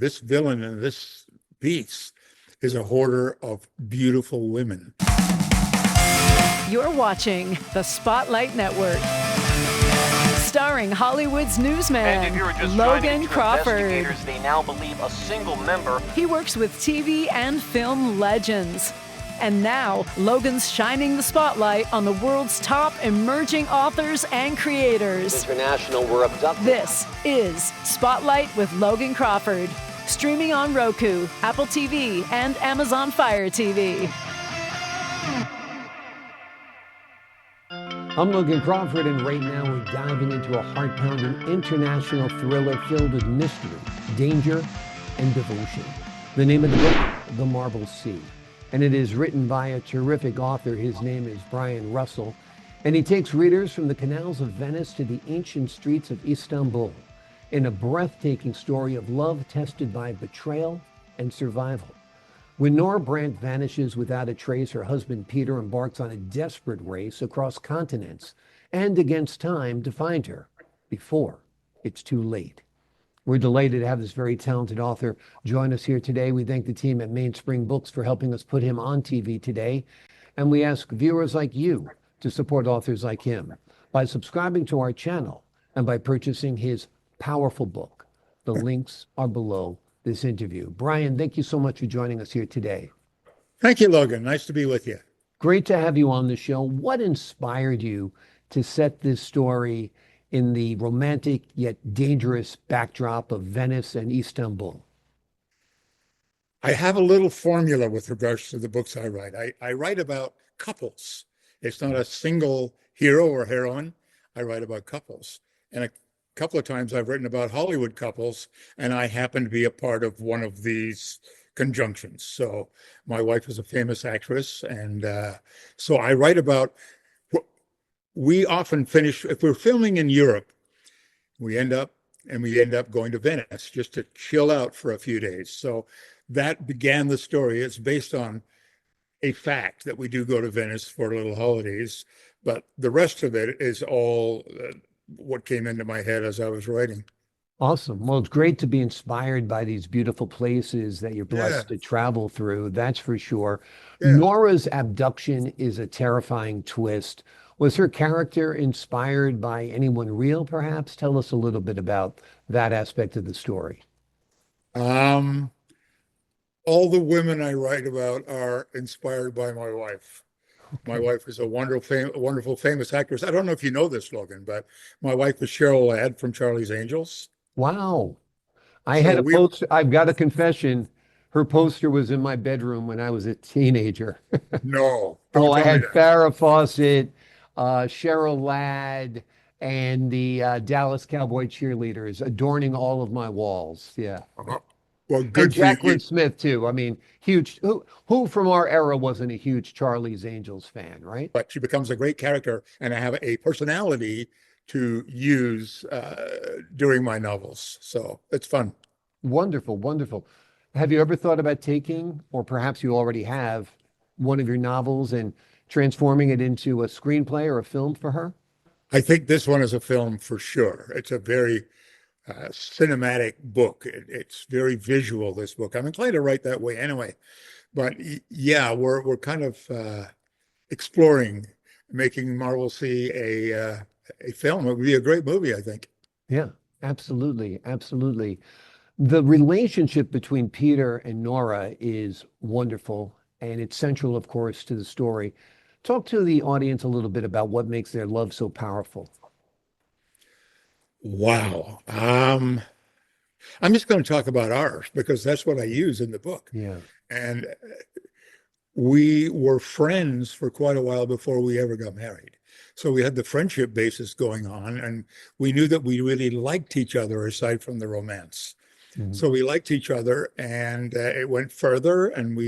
this villain in this piece is a hoarder of beautiful women. You're watching the Spotlight Network, starring Hollywood's newsman, Logan Crawford. They now believe a single member. He works with TV and film legends. And now, Logan's shining the spotlight on the world's top emerging authors and creators. International were abducted. This is Spotlight with Logan Crawford, streaming on Roku, Apple TV, and Amazon Fire TV. I'm Logan Crawford, and right now we're diving into a heart-pounding international thriller filled with mystery, danger, and devotion. The name of the book, The Marble Sea. And it is written by a terrific author. His name is Brian Russell, and he takes readers from the canals of Venice to the ancient streets of Istanbul in a breathtaking story of love tested by betrayal and survival. When Nora Brandt vanishes without a trace, her husband Peter embarks on a desperate race across continents and against time to find her before it's too late. We're delighted to have this very talented author join us here today. We thank the team at Mainspring Books for helping us put him on TV today. And we ask viewers like you to support authors like him by subscribing to our channel and by purchasing his powerful book. The links are below this interview. Brian, thank you so much for joining us here today. Thank you, Logan. Nice to be with you. Great to have you on the show. What inspired you to set this story in the romantic yet dangerous backdrop of Venice and Istanbul? I have a little formula with regards to the books I write. I write about couples. It's not a single hero or heroine. I write about couples. And a couple of times I've written about Hollywood couples, and I happen to be a part of one of these conjunctions. So my wife is a famous actress, and so I write about, we often finish, if we're filming in Europe, we end up going to Venice just to chill out for a few days. So that began the story. It's based on a fact that we do go to Venice for little holidays, but the rest of it is all what came into my head as I was writing. Awesome. Well, it's great to be inspired by these beautiful places that you're blessed to travel through. That's for sure. Yeah. Nora's abduction is a terrifying twist. Was her character inspired by anyone real, perhaps? Tell us a little bit about that aspect of the story. All the women I write about are inspired by my wife. My wife is a wonderful, famous actress. I don't know if you know this, Logan, but my wife is Cheryl Ladd from Charlie's Angels. Wow. Had a poster. I've got a confession. Her poster was in my bedroom when I was a teenager. No. I had Farrah Fawcett, Cheryl Ladd, and the Dallas Cowboy cheerleaders adorning all of my walls. Yeah. Well, good. And Jacqueline Smith too. I mean, huge. Who from our era wasn't a huge Charlie's Angels fan, right? But she becomes a great character, and I have a personality to use during my novels. So it's fun. Wonderful, wonderful. Have you ever thought about taking, or perhaps you already have, one of your novels and transforming it into a screenplay or a film for her? I think this one is a film for sure. It's a very cinematic book. It's very visual, this book. I'm inclined to write that way anyway. But yeah, we're kind of exploring making Marble Sea a film. It would be a great movie, I think. Yeah, absolutely. Absolutely. The relationship between Peter and Nora is wonderful, and it's central, of course, to the story. Talk to the audience a little bit about what makes their love so powerful. Wow. I'm just going to talk about ours because that's what I use in the book. Yeah. And we were friends for quite a while before we ever got married. So we had the friendship basis going on, and we knew that we really liked each other aside from the romance. Mm-hmm. So we liked each other, and it went further. And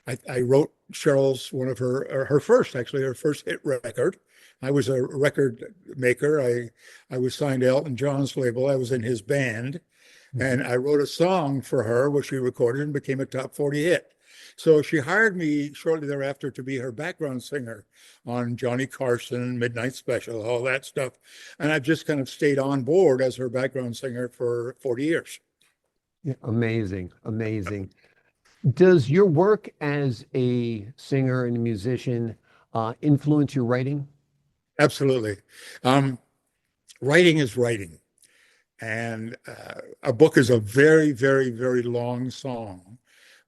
I wrote Cheryl's her first hit record. I was a record maker. I was signed to Elton John's label. I was in his band, and I wrote a song for her, which she recorded and became a top 40 hit. So she hired me shortly thereafter to be her background singer on Johnny Carson, Midnight Special, all that stuff. And I've just kind of stayed on board as her background singer for 40 years. Yeah, amazing, amazing. Does your work as a singer and a musician influence your writing? Absolutely. Um, Writing is writing. And a book is a very, very, very long song,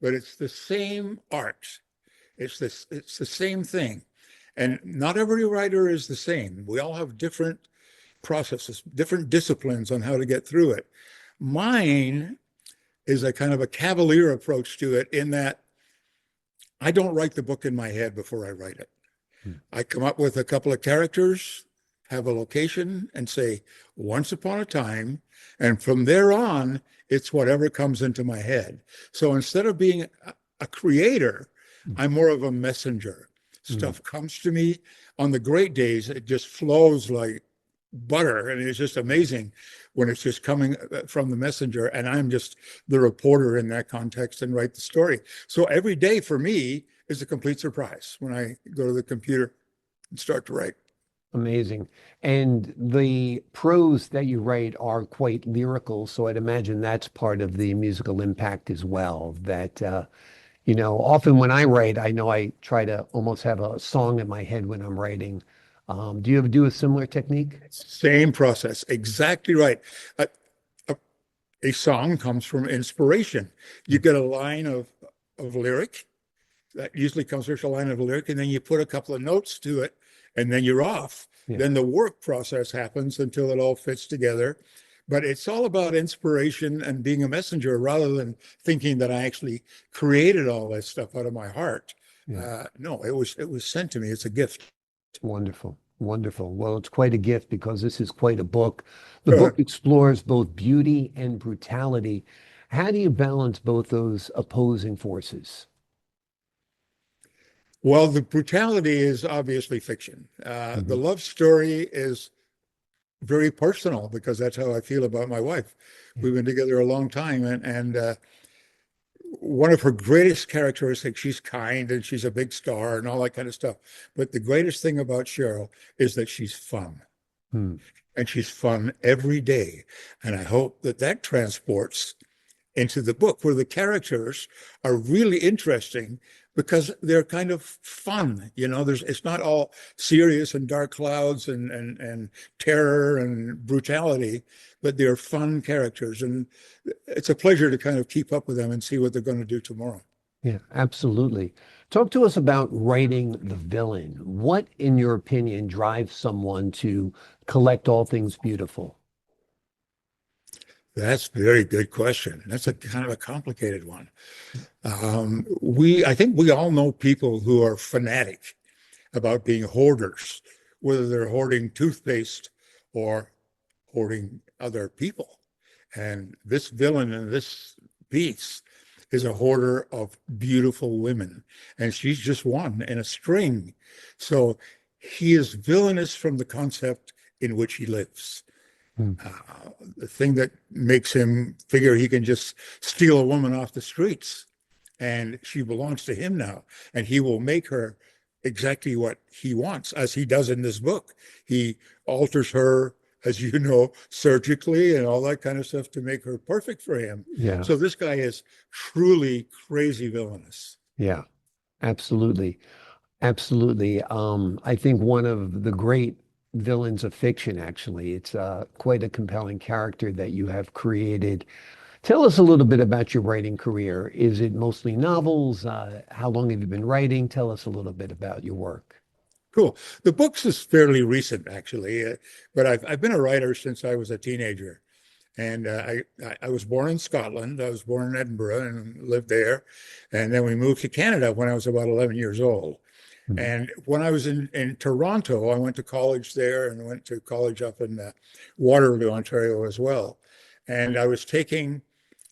but it's the same art. It's the same thing. And not every writer is the same. We all have different processes, different disciplines on how to get through it. Mine is a kind of a cavalier approach to it in that I don't write the book in my head before I write it. Hmm. I come up with a couple of characters, have a location, and say, once upon a time. And from there on, it's whatever comes into my head. So instead of being a creator, I'm more of a messenger. Mm. Stuff comes to me on the great days, it just flows like butter. And it's just amazing when it's just coming from the messenger. And I'm just the reporter in that context and write the story. So every day for me is a complete surprise when I go to the computer and start to write. Amazing. And the prose that you write are quite lyrical, so I'd imagine that's part of the musical impact as well. That often when I write, I know I try to almost have a song in my head when I'm writing. Do you ever do a similar technique? Same process, exactly right. A, a, a song comes from inspiration. You Mm. get a line of lyric that usually comes with a line of lyric, and then you put a couple of notes to it, and then you're off. Yeah. Then the work process happens until it all fits together. But it's all about inspiration and being a messenger rather than thinking that I actually created all that stuff out of my heart. Yeah. No, it was sent to me. It's a gift. Wonderful. Wonderful. Well, it's quite a gift because this is quite a book. The book explores both beauty and brutality. How do you balance both those opposing forces? Well, the brutality is obviously fiction. The Mhm. love story is very personal because that's how I feel about my wife. Yeah. We've been together a long time, and one of her greatest characteristics, she's kind and she's a big star and all that kind of stuff. But the greatest thing about Cheryl is that she's fun, Hmm. and she's fun every day. And I hope that that transports into the book where the characters are really interesting because they're kind of fun. It's not all serious and dark clouds and terror and brutality, but they're fun characters. And it's a pleasure to kind of keep up with them and see what they're going to do tomorrow. Yeah, absolutely. Talk to us about writing the villain. What, in your opinion, drives someone to collect all things beautiful? That's a very good question. That's a kind of a complicated one. I think we all know people who are fanatic about being hoarders, whether they're hoarding toothpaste or hoarding other people. And this villain in this piece is a hoarder of beautiful women, and she's just one in a string. So he is villainous from the concept in which he lives. Hmm. The thing that makes him figure he can just steal a woman off the streets and she belongs to him now, and he will make her exactly what he wants, as he does in this book. He alters her, as you know, surgically and all that kind of stuff to make her perfect for him. Yeah, So this guy is truly crazy villainous. yeah, absolutely. Absolutely. I think one of the great villains of fiction, actually. It's quite a compelling character that you have created. Tell us a little bit about your writing career. Is it mostly novels? How long have you been writing? Tell us a little bit about your work. Cool. The books is fairly recent, actually, but I've been a writer since I was a teenager. And I was born in Scotland. I was born in Edinburgh and lived there. And then we moved to Canada when I was about 11 years old. Mhm. And when I was in Toronto, I went to college there and went to college up in Waterloo, Ontario as well. And I was taking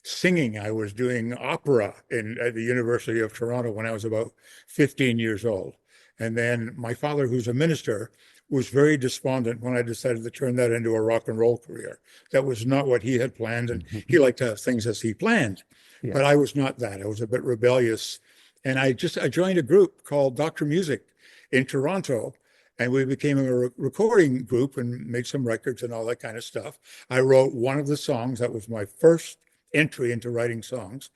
singing. I was doing opera at the University of Toronto when I was about 15 years old. And then my father, who's a minister, was very despondent when I decided to turn that into a rock and roll career. That was not what he had planned, and he liked to have things as he planned. Yeah. But I was not that. I was a bit rebellious. And I joined a group called Dr. Music in Toronto, and we became a recording group and made some records and all that kind of stuff. I wrote one of the songs that was my first entry into writing songs.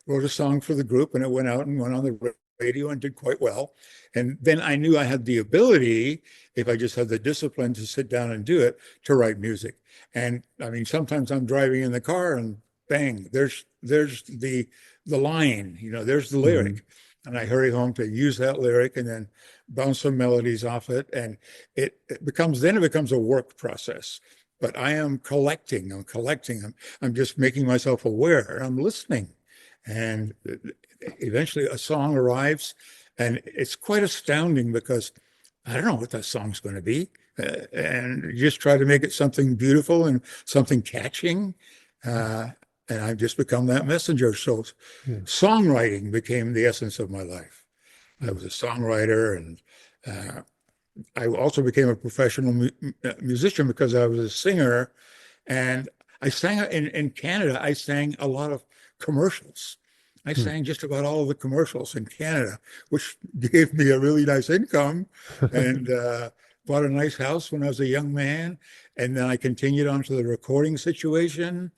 Wrote a song for the group, and it went out and went on the radio and did quite well. And then I knew I had the ability, if I just had the discipline to sit down and do it, to write music. And I mean, sometimes I'm driving in the car and bang, there's the line, there's the lyric. And I hurry home to use that lyric and then bounce some melodies off it. And it becomes a work process. But I'm collecting, I'm just making myself aware. I'm listening. And eventually a song arrives, and it's quite astounding because I don't know what that song's going to be. And you just try to make it something beautiful and something catching. And I've just become that messenger. So songwriting became the essence of my life. I was a songwriter, and I also became a professional musician because I was a singer. And I sang in Canada, I sang a lot of commercials. I sang just about all of the commercials in Canada, which gave me a really nice income, and bought a nice house when I was a young man. And then I continued on to the recording situation,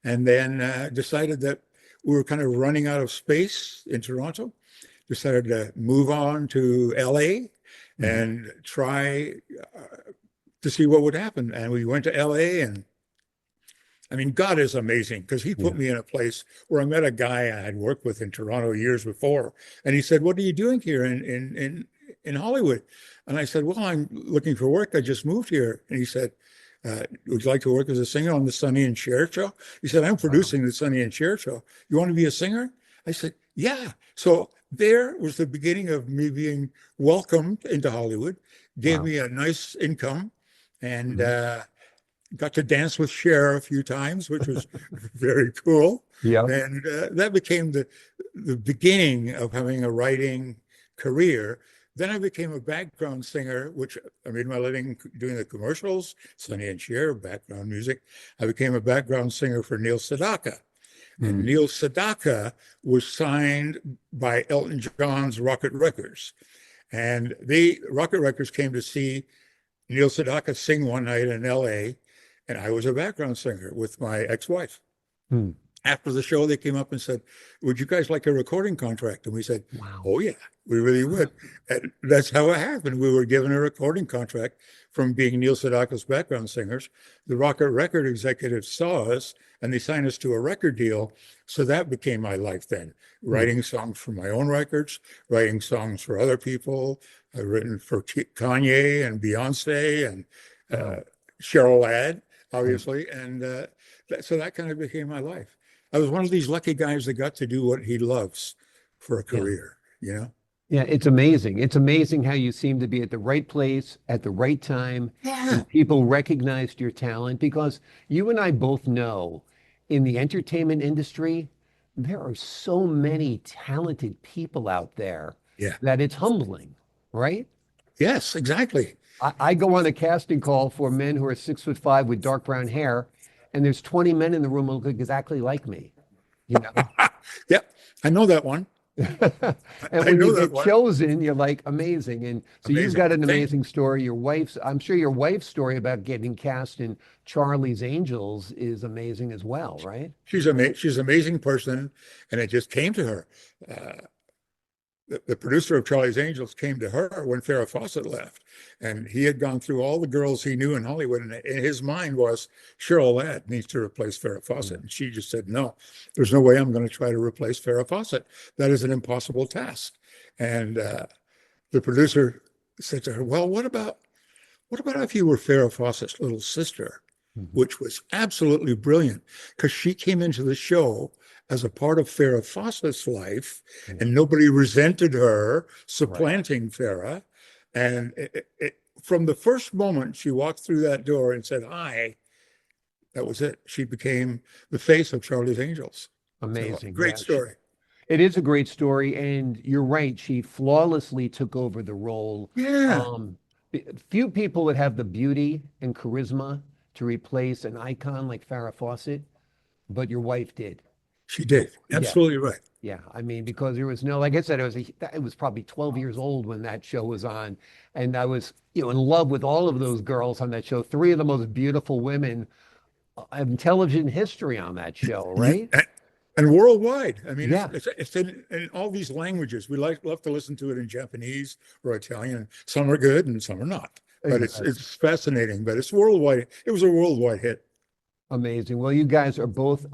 and then decided that we were kind of running out of space in Toronto. Decided to move on to LA and try to see what would happen. And we went to LA, and I mean, God is amazing because he put me in a place where I met a guy I had worked with in Toronto years before. And he said, "What are you doing here in Hollywood?" And I said, "Well, I'm looking for work. I just moved here." And he said, "Would you like to work as a singer on the Sonny and Cher show?" He said, "I'm producing the Sonny and Cher show. You want to be a singer?" I said, "Yeah." So there was the beginning of me being welcomed into Hollywood, gave me a nice income, and got to dance with Cher a few times, which was very cool. Yeah. And that became the beginning of having a writing career. Then I became a background singer, which I made my living doing the commercials, Sonny and Cher, background music. I became a background singer for Neil Sedaka. And Neil Sedaka was signed by Elton John's Rocket Records. And Rocket Records came to see Neil Sedaka sing one night in LA, and I was a background singer with my ex-wife. After the show, they came up and said, "Would you guys like a recording contract?" And we said, "Oh, yeah, we really would." And that's how it happened. We were given a recording contract from being Neil Sedaka's background singers. The Rocket Record executives saw us, and they signed us to a record deal. So that became my life then, writing songs for my own records, writing songs for other people. I've written for Kanye and Beyonce and Cheryl Ladd, obviously. And so that kind of became my life. I was one of these lucky guys that got to do what he loves for a career, Yeah, it's amazing. It's amazing how you seem to be at the right place at the right time. And people recognized your talent, because you and I both know in the entertainment industry, there are so many talented people out there that it's humbling, right? Yes, exactly. I go on a casting call for men who are 6'5" with dark brown hair, and there's 20 men in the room who look exactly like me, Yep, I know that one. And when you get chosen, you're like, amazing. And so you've got an Thank amazing story. I'm sure your wife's story about getting cast in Charlie's Angels is amazing as well, right? She's an amazing person, and it just came to her. The producer of Charlie's Angels came to her when Farrah Fawcett left, and he had gone through all the girls he knew in Hollywood, and in his mind was Cheryl Ladd needs to replace Farrah Fawcett. And she just said, "No, there's no way I'm going to try to replace Farrah Fawcett. That is an impossible task." And the producer said to her, "Well, what about if you were Farrah Fawcett's little sister?" Which was absolutely brilliant, because she came into the show as a part of Farrah Fawcett's life, and nobody resented her supplanting Farrah. And from the first moment she walked through that door and said hi, that was it. She became the face of Charlie's Angels. Amazing. So, great story. It is a great story, and you're right. She flawlessly took over the role. Yeah. Few people would have the beauty and charisma to replace an icon like Farrah Fawcett, but your wife did. She did. Absolutely right. Yeah, I mean, because there was no, like I said, it was probably 12 years old when that show was on, and I was, in love with all of those girls on that show. Three of the most beautiful women television history on that show, right? And worldwide. I mean, Yeah. it's in all these languages. We love to listen to it in Japanese or Italian. Some are good and some are not. But Exactly. it's fascinating. But it's worldwide. It was a worldwide hit. Amazing. Well, you guys are both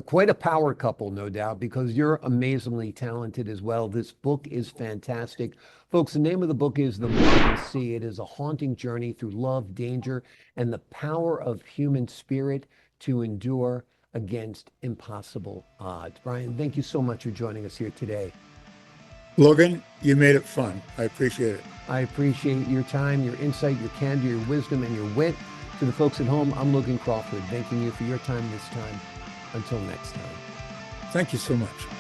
quite a power couple, no doubt, because you're amazingly talented as well. This book is fantastic. Folks, the name of the book is The Marble Sea. It is a haunting journey through love, danger, and the power of human spirit to endure against impossible odds. Brian, thank you so much for joining us here today. Logan, you made it fun. I appreciate it. I appreciate your time, your insight, your candor, your wisdom, and your wit. To the folks at home, I'm Logan Crawford, thanking you for your time this time. Until next time. Thank you so much.